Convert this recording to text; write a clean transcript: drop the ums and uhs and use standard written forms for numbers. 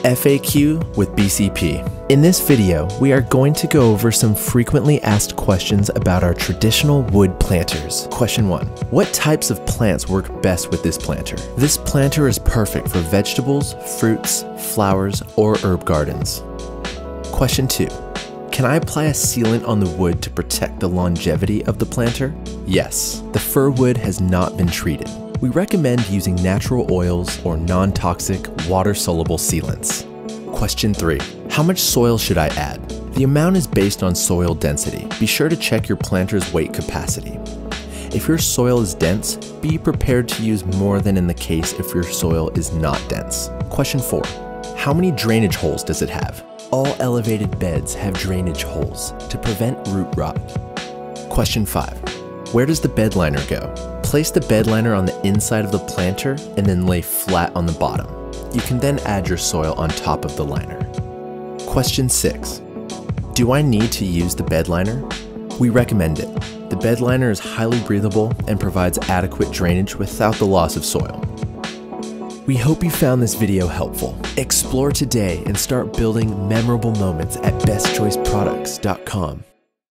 FAQ with BCP. In this video, we are going to go over some frequently asked questions about our traditional wood planters. Question 1. What types of plants work best with this planter? This planter is perfect for vegetables, fruits, flowers, or herb gardens. Question 2. Can I apply a sealant on the wood to protect the longevity of the planter? Yes, the fir wood has not been treated. We recommend using natural oils or non-toxic, water-soluble sealants. Question 3. How much soil should I add? The amount is based on soil density. Be sure to check your planter's weight capacity. If your soil is dense, be prepared to use more than in the case if your soil is not dense. Question 4. How many drainage holes does it have? All elevated beds have drainage holes to prevent root rot. Question 5. Where does the bed liner go? Place the bed liner on the inside of the planter and then lay flat on the bottom. You can then add your soil on top of the liner. Question 6. Do I need to use the bed liner? We recommend it. The bed liner is highly breathable and provides adequate drainage without the loss of soil. We hope you found this video helpful. Explore today and start building memorable moments at bestchoiceproducts.com.